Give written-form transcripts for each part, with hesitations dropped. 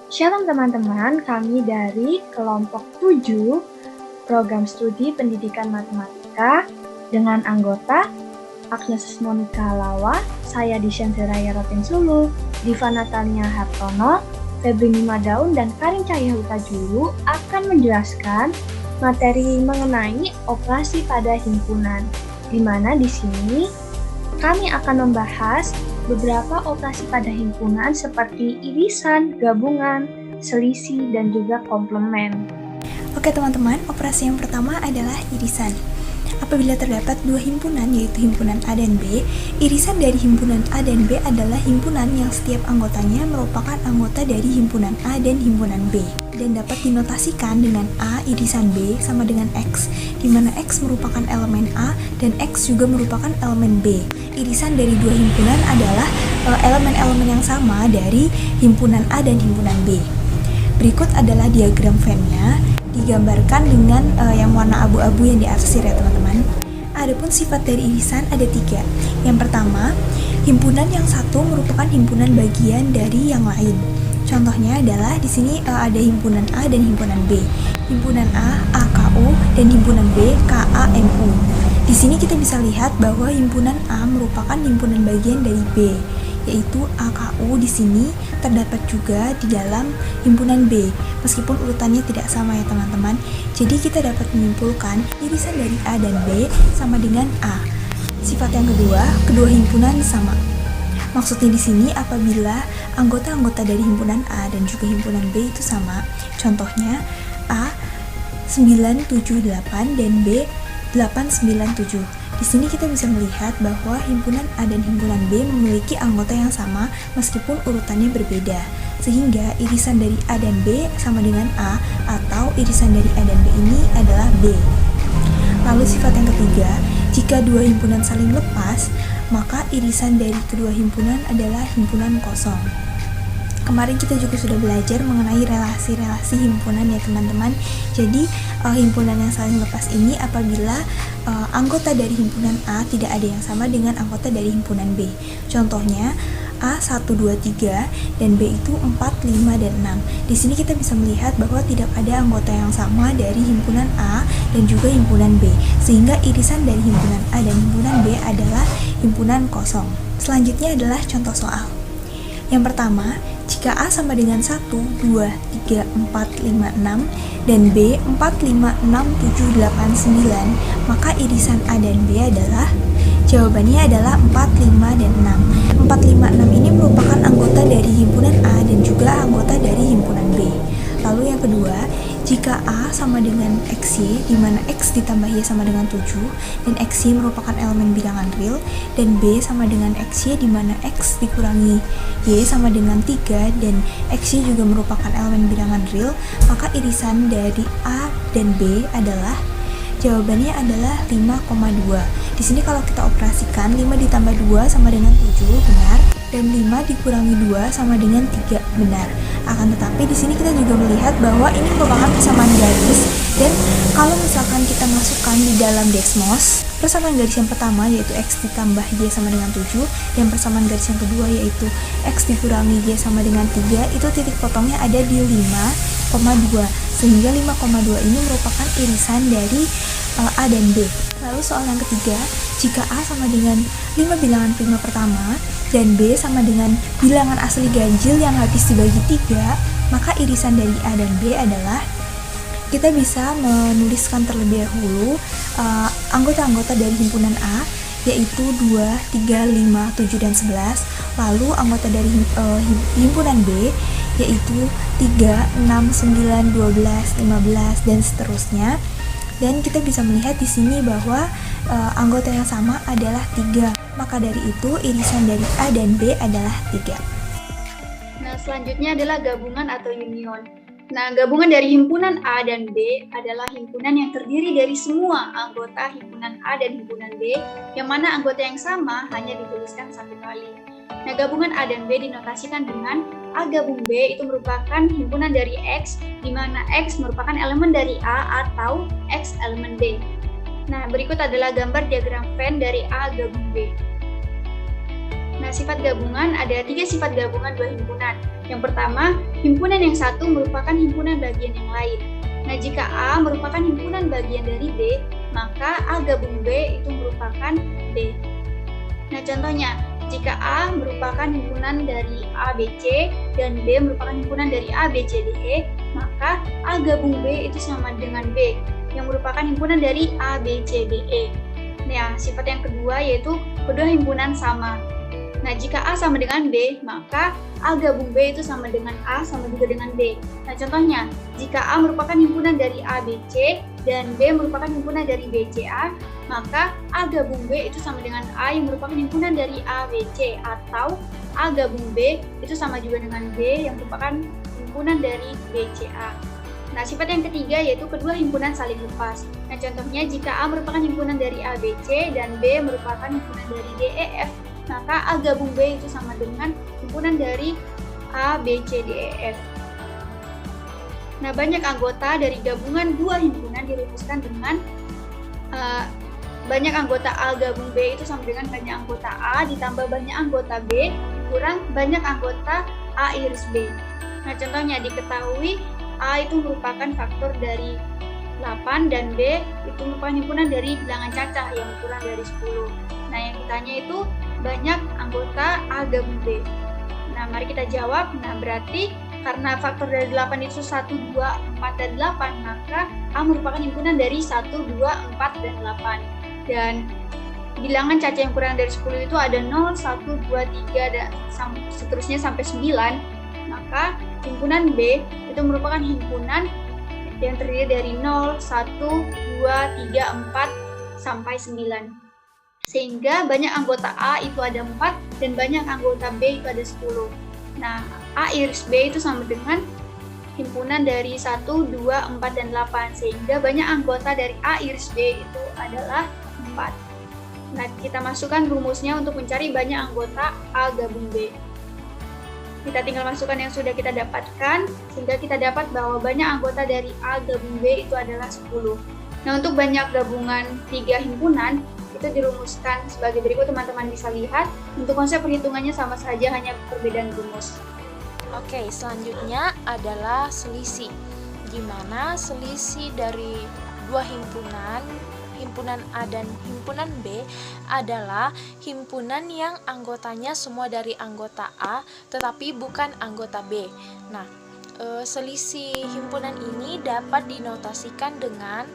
Shalom teman-teman, kami dari kelompok 7 Program Studi Pendidikan Matematika dengan anggota Agnes Monica Lawa, saya Disyanti Raya Rotin Sulu, Diva Natalia Hartono, Febri Madaun, dan Karin Cahya Huta Julu akan menjelaskan materi mengenai operasi pada himpunan, di mana di sini kami akan membahas beberapa operasi pada himpunan seperti irisan, gabungan, selisih, dan juga komplement. Oke teman-teman, operasi yang pertama adalah irisan. Apabila terdapat dua himpunan, yaitu himpunan A dan B, irisan dari himpunan A dan B adalah himpunan yang setiap anggotanya merupakan anggota dari himpunan A dan himpunan B, dan dapat dinotasikan dengan A irisan B sama dengan X, di mana X merupakan elemen A dan X juga merupakan elemen B. Irisan dari dua himpunan adalah elemen-elemen yang sama dari himpunan A dan himpunan B. Berikut adalah diagram Venn-nya, digambarkan dengan yang warna abu-abu yang diarsir ya teman-teman. Adapun sifat dari irisan ada 3. Yang pertama, himpunan yang satu merupakan himpunan bagian dari yang lain. Contohnya adalah di sini ada himpunan A dan himpunan B. Himpunan A AKU dan himpunan B KAMU. Di sini kita bisa lihat bahwa himpunan A merupakan himpunan bagian dari B, yaitu AKU di sini terdapat juga di dalam himpunan B, meskipun urutannya tidak sama ya teman-teman. Jadi kita dapat menyimpulkan irisan dari A dan B sama dengan A. Sifat yang kedua, kedua himpunan sama. Maksudnya di sini apabila anggota-anggota dari himpunan A dan juga himpunan B itu sama. Contohnya A 978 dan B 897. Di sini kita bisa melihat bahwa himpunan A dan himpunan B memiliki anggota yang sama meskipun urutannya berbeda. Sehingga irisan dari A dan B sama dengan A, atau irisan dari A dan B ini adalah B. Lalu sifat yang ketiga, jika dua himpunan saling lepas, maka irisan dari kedua himpunan adalah himpunan kosong. Kemarin kita juga sudah belajar mengenai relasi-relasi himpunan ya teman-teman. Jadi himpunan yang saling lepas ini apabila anggota dari himpunan A tidak ada yang sama dengan anggota dari himpunan B. Contohnya A 1, 2, 3 dan B itu 4, 5, dan 6. Di sini kita bisa melihat bahwa tidak ada anggota yang sama dari himpunan A dan juga himpunan B, sehingga irisan dari himpunan A dan himpunan B adalah himpunan kosong. Selanjutnya adalah contoh soal. Yang pertama, jika A sama dengan 1, 2, 3, 4, 5, 6 dan B 4, 5, 6, 7, 8, 9, maka irisan A dan B adalah, jawabannya adalah 4, 5, dan 6. 4, 5, 6 ini merupakan anggota dari himpunan A dan juga anggota dari himpunan B. Lalu yang kedua, jika A sama dengan XY, di mana X ditambah Y sama dengan 7, dan XY merupakan elemen bilangan real, dan B sama dengan XY, di mana X dikurangi Y sama dengan 3, dan XY juga merupakan elemen bilangan real, maka irisan dari A dan B adalah, jawabannya adalah 5,2. Di sini kalau kita operasikan, 5 ditambah 2 sama dengan 7, benar, dan 5 dikurangi 2 sama dengan 3, benar. Akan tetapi di sini kita juga melihat bahwa ini merupakan persamaan garis, dan kalau misalkan kita masukkan di dalam Desmos, persamaan garis yang pertama yaitu X ditambah Y sama dengan 7, dan persamaan garis yang kedua yaitu X dikurangi Y sama dengan 3, itu titik potongnya ada di 5,2, sehingga 5,2 ini merupakan irisan dari A dan B. Lalu soal yang ketiga, jika A sama dengan 5 bilangan prima pertama dan B sama dengan bilangan asli ganjil yang habis dibagi 3, maka irisan dari A dan B adalah, kita bisa menuliskan terlebih dahulu anggota-anggota dari himpunan A, yaitu 2, 3, 5, 7, dan 11. Lalu anggota dari himpunan B, yaitu 3, 6, 9, 12, 15, dan seterusnya. Dan kita bisa melihat di sini bahwa anggota yang sama adalah 3. Maka dari itu irisan dari A dan B adalah 3. Nah, selanjutnya adalah gabungan atau union. Nah, gabungan dari himpunan A dan B adalah himpunan yang terdiri dari semua anggota himpunan A dan himpunan B, yang mana anggota yang sama hanya dituliskan satu kali. Nah, gabungan A dan B dinotasikan dengan A gabung B itu merupakan himpunan dari X, di mana X merupakan elemen dari A atau X elemen B. Nah, berikut adalah gambar diagram Venn dari A gabung B. Nah, Nah, sifat gabungan ada 3 sifat gabungan dua himpunan. Yang pertama, himpunan yang satu merupakan himpunan bagian yang lain. Nah, jika A merupakan himpunan bagian dari B, maka A gabung B itu merupakan B. Nah, contohnya, jika A merupakan himpunan dari A, B, C, dan B merupakan himpunan dari A, B, C, D, E, maka A gabung B itu sama dengan B, yang merupakan himpunan dari A, B, C, D, E. Nah, sifat yang kedua yaitu kedua himpunan sama. Nah, jika A sama dengan B, maka A gabung B itu sama dengan A sama juga dengan B. Nah, contohnya, jika A merupakan himpunan dari A, B, C, dan B merupakan himpunan dari B, C, A, maka A gabung B itu sama dengan A yang merupakan himpunan dari A, B, C, atau A gabung B itu sama juga dengan B yang merupakan himpunan dari B, C, A. Nah, sifat yang ketiga yaitu kedua himpunan saling lepas. Nah, contohnya jika A merupakan himpunan dari A, B, C, dan B merupakan himpunan dari D, E, F, maka A gabung B itu sama dengan himpunan dari A, B, C, D, E, F. Nah, banyak anggota dari gabungan dua himpunan dirumuskan dengan banyak anggota A gabung B itu sama dengan banyak anggota A ditambah banyak anggota B kurang banyak anggota A iris B. Nah, contohnya diketahui A itu merupakan faktor dari 8 dan B itu merupakan himpunan dari bilangan cacah yang kurang dari 10. Nah, yang ditanya itu banyak anggota A gabung B. Nah, mari kita jawab. Nah, berarti karena faktor dari 8 itu 1, 2, 4, dan 8, maka A merupakan himpunan dari 1, 2, 4, dan 8. Dan bilangan cacah yang kurang dari 10 itu ada 0, 1, 2, 3, dan seterusnya sampai 9. Maka himpunan B itu merupakan himpunan yang terdiri dari 0, 1, 2, 3, 4, sampai 9. Sehingga banyak anggota A itu ada 4 dan banyak anggota B itu ada 10. Nah, A iris B itu sama dengan himpunan dari 1, 2, 4, dan 8. Sehingga banyak anggota dari A iris B itu adalah 4. Nah, kita masukkan rumusnya untuk mencari banyak anggota A gabung B. Kita tinggal masukkan yang sudah kita dapatkan, sehingga kita dapat bahwa banyak anggota dari A gabung B itu adalah 10. Nah, untuk banyak gabungan 3 himpunan, itu dirumuskan sebagai berikut, teman-teman bisa lihat. Untuk konsep perhitungannya sama saja, hanya perbedaan rumus. Oke, selanjutnya adalah selisih, di mana selisih dari dua himpunan, himpunan A dan himpunan B, adalah himpunan yang anggotanya semua dari anggota A, tetapi bukan anggota B. Nah, selisih himpunan ini dapat dinotasikan dengan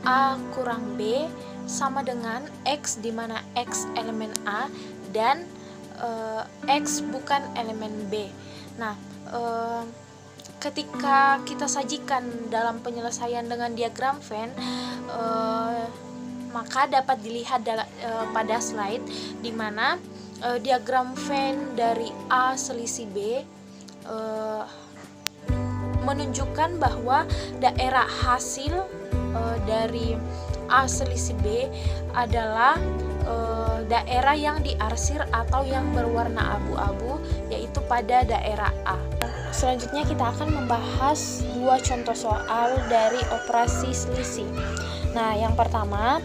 A kurang B sama dengan X, di mana X elemen A dan X bukan elemen B. Nah, ketika kita sajikan dalam penyelesaian dengan diagram Venn, maka dapat dilihat pada slide, di mana diagram Venn dari A selisih B menunjukkan bahwa daerah hasil dari A selisih B adalah daerah yang diarsir atau yang berwarna abu-abu, yaitu pada daerah A. Selanjutnya kita akan membahas dua contoh soal dari operasi selisih. Nah, yang pertama,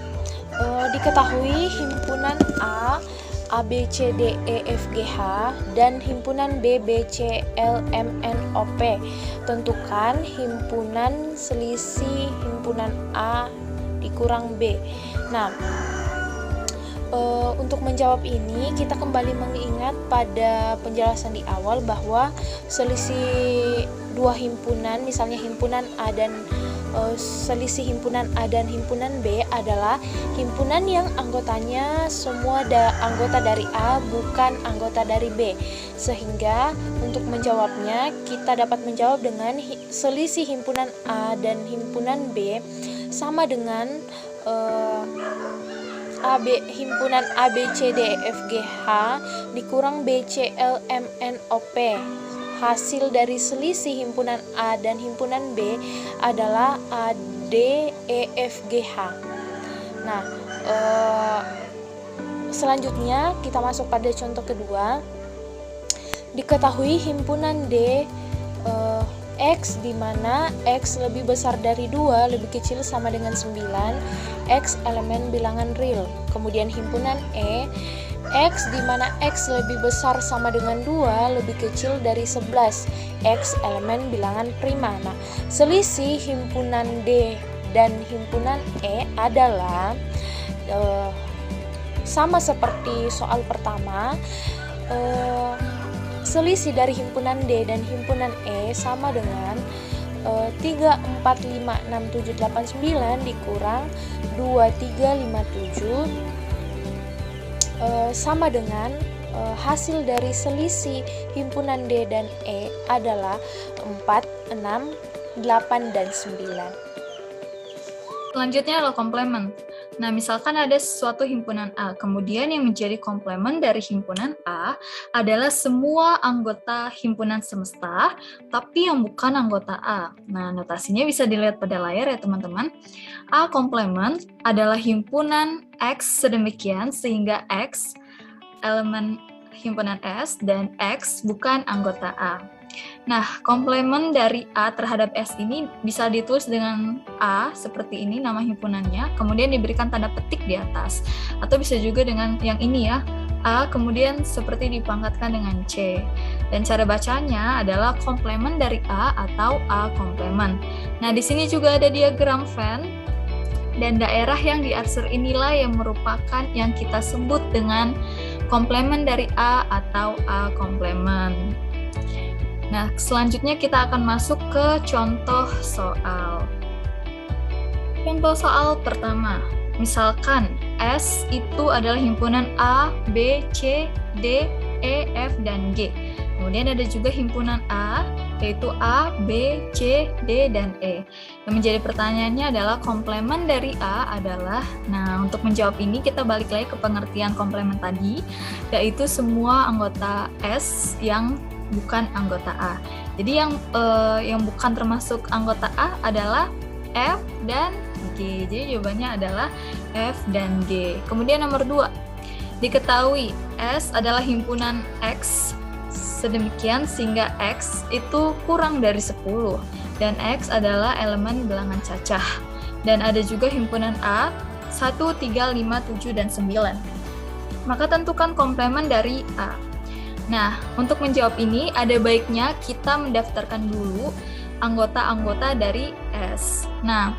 diketahui himpunan A, A, B, C, D, E, F, G, H, dan himpunan B, B, C, L, M, N, O, P. Tentukan himpunan selisih himpunan A dikurang B. Nah, untuk menjawab ini kita kembali mengingat pada penjelasan di awal bahwa selisih dua himpunan, misalnya himpunan A dan selisih himpunan A dan himpunan B adalah himpunan yang anggotanya semua anggota dari A, bukan anggota dari B. Sehingga untuk menjawabnya kita dapat menjawab dengan selisih himpunan A dan himpunan B sama dengan himpunan A, B, C, D, E, F, G, H dikurang B, C, L, M, N, O, P. Hasil dari selisih himpunan A dan himpunan B adalah A, D, E, F, G, H. Nah, selanjutnya kita masuk pada contoh kedua. Diketahui himpunan D X, di mana X lebih besar dari 2, lebih kecil sama dengan 9, X elemen bilangan real. Kemudian himpunan E, X di mana X lebih besar sama dengan 2 lebih kecil dari 11. X elemen bilangan prima. Nah, selisih himpunan D dan himpunan E adalah sama seperti soal pertama. Selisih dari himpunan D dan himpunan E sama dengan 3, 4, 5, 6, 7, 8, 9 dikurang 2, 3, 5, 7 sama dengan hasil dari selisih himpunan D dan E adalah 4, 6, 8, dan 9. Selanjutnya adalah komplement. Nah, misalkan ada suatu himpunan A, kemudian yang menjadi komplement dari himpunan A adalah semua anggota himpunan semesta, tapi yang bukan anggota A. Nah, notasinya bisa dilihat pada layar ya teman-teman. A komplement adalah himpunan X sedemikian sehingga X elemen himpunan S dan X bukan anggota A. Nah, komplement dari A terhadap S ini bisa ditulis dengan A seperti ini nama himpunannya, kemudian diberikan tanda petik di atas. Atau bisa juga dengan yang ini ya, A kemudian seperti dipangkatkan dengan C. Dan cara bacanya adalah komplement dari A atau A komplement. Nah, di sini juga ada diagram Venn, dan daerah yang diarsir inilah yang merupakan yang kita sebut dengan komplement dari A atau A komplement. Nah, selanjutnya kita akan masuk ke contoh soal. Contoh soal pertama, misalkan S itu adalah himpunan A, B, C, D, E, F, dan G. Kemudian ada juga himpunan A, yaitu A, B, C, D, dan E. Yang menjadi pertanyaannya adalah komplement dari A adalah, nah untuk menjawab ini kita balik lagi ke pengertian komplement tadi, yaitu semua anggota S yang bukan anggota A. Jadi yang bukan termasuk anggota A adalah F dan G. Jadi jawabannya adalah F dan G. Kemudian nomor 2. Diketahui S adalah himpunan X sedemikian sehingga X itu kurang dari 10 dan X adalah elemen bilangan cacah. Dan ada juga himpunan A 1, 3, 5, 7, dan 9. Maka tentukan komplement dari A. Nah, untuk menjawab ini, ada baiknya kita mendaftarkan dulu anggota-anggota dari S. Nah,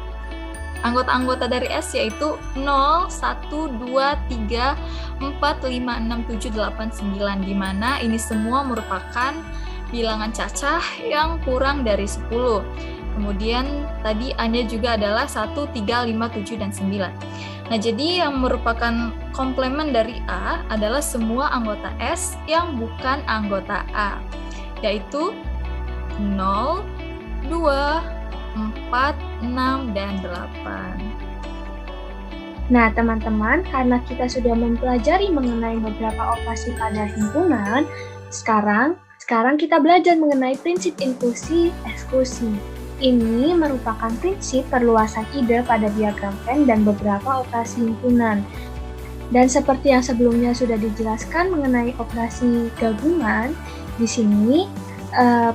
anggota-anggota dari S yaitu 0, 1, 2, 3, 4, 5, 6, 7, 8, 9, di mana ini semua merupakan bilangan cacah yang kurang dari 10. Kemudian tadi A-nya juga adalah 1, 3, 5, 7, dan 9. Nah, jadi yang merupakan komplement dari A adalah semua anggota S yang bukan anggota A, yaitu 0, 2, 4, 6, dan 8. Nah, teman-teman, karena kita sudah mempelajari mengenai beberapa operasi pada himpunan, sekarang kita belajar mengenai prinsip inklusi eksklusi. Ini merupakan prinsip perluasan ide pada diagram Venn dan beberapa operasi himpunan. Dan seperti yang sebelumnya sudah dijelaskan mengenai operasi gabungan, di sini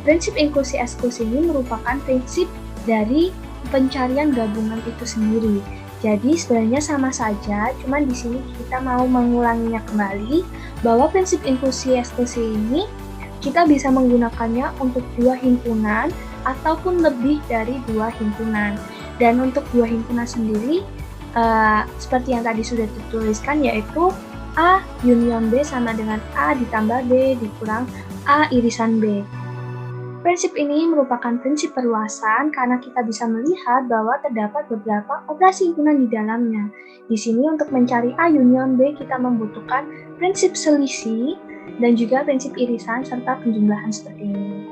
prinsip inklusi eksklusi ini merupakan prinsip dari pencarian gabungan itu sendiri. Jadi sebenarnya sama saja, cuman di sini kita mau mengulanginya kembali bahwa prinsip inklusi eksklusi ini kita bisa menggunakannya untuk 2 himpunan ataupun lebih dari 2 himpunan. Dan untuk 2 himpunan sendiri, seperti yang tadi sudah dituliskan, yaitu A union B sama dengan A ditambah B dikurang A irisan B. Prinsip ini merupakan prinsip perluasan karena kita bisa melihat bahwa terdapat beberapa operasi himpunan di dalamnya. Di sini untuk mencari A union B kita membutuhkan prinsip selisih dan juga prinsip irisan serta penjumlahan seperti ini.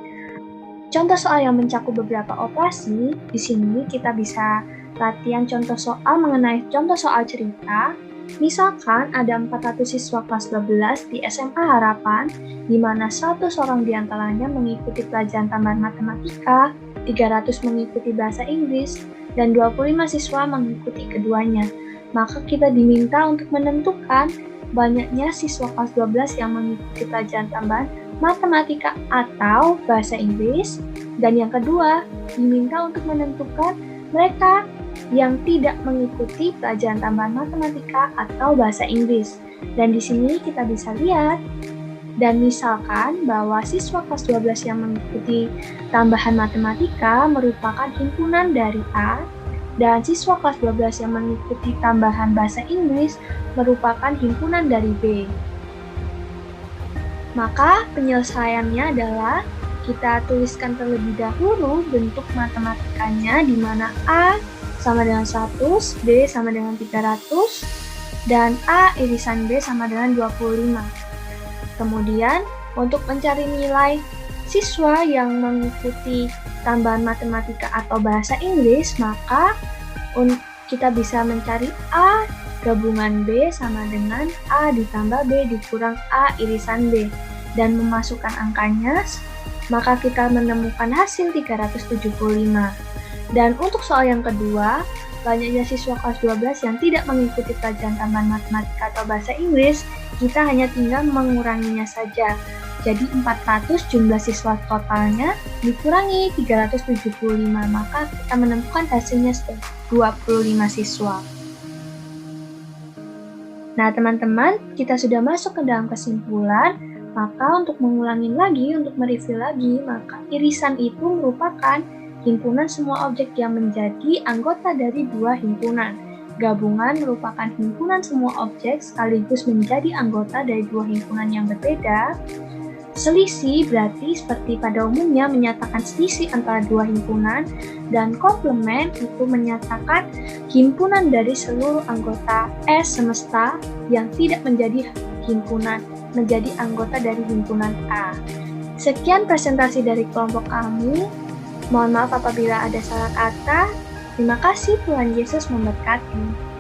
Contoh soal yang mencakup beberapa operasi, di sini kita bisa latihan contoh soal mengenai contoh soal cerita. Misalkan ada 400 siswa kelas 12 di SMA Harapan, di mana 100 orang diantaranya mengikuti pelajaran tambahan matematika, 300 mengikuti bahasa Inggris, dan 25 siswa mengikuti keduanya. Maka kita diminta untuk menentukan banyaknya siswa kelas 12 yang mengikuti pelajaran tambahan matematika atau bahasa Inggris, dan yang kedua diminta untuk menentukan mereka yang tidak mengikuti pelajaran tambahan matematika atau bahasa Inggris. Dan di sini kita bisa lihat, dan misalkan bahwa siswa kelas 12 yang mengikuti tambahan matematika merupakan himpunan dari A, dan siswa kelas 12 yang mengikuti tambahan bahasa Inggris merupakan himpunan dari B. Maka penyelesaiannya adalah kita tuliskan terlebih dahulu bentuk matematikanya, di mana A sama dengan 100, B sama dengan 300, dan A irisan B sama dengan 25. Kemudian, untuk mencari nilai siswa yang mengikuti tambahan matematika atau bahasa Inggris, maka kita bisa mencari A gabungan B sama dengan A ditambah B dikurang A irisan B, dan memasukkan angkanya, maka kita menemukan hasil 375. Dan untuk soal yang kedua, banyaknya siswa kelas 12 yang tidak mengikuti pelajaran tambahan matematika atau bahasa Inggris, kita hanya tinggal menguranginya saja. Jadi 400 jumlah siswa totalnya dikurangi 375, maka kita menemukan hasilnya 25 siswa. Nah teman-teman, kita sudah masuk ke dalam kesimpulan. Maka untuk mengulangi lagi, untuk mereview lagi, maka irisan itu merupakan himpunan semua objek yang menjadi anggota dari dua himpunan. Gabungan merupakan himpunan semua objek sekaligus menjadi anggota dari dua himpunan yang berbeda. Selisih berarti seperti pada umumnya menyatakan selisih antara dua himpunan, dan komplement itu menyatakan himpunan dari seluruh anggota S semesta yang tidak menjadi himpunan, menjadi anggota dari himpunan A. Sekian presentasi dari kelompok kami. Mohon maaf apabila ada salah kata. Terima kasih, Tuhan Yesus memberkati.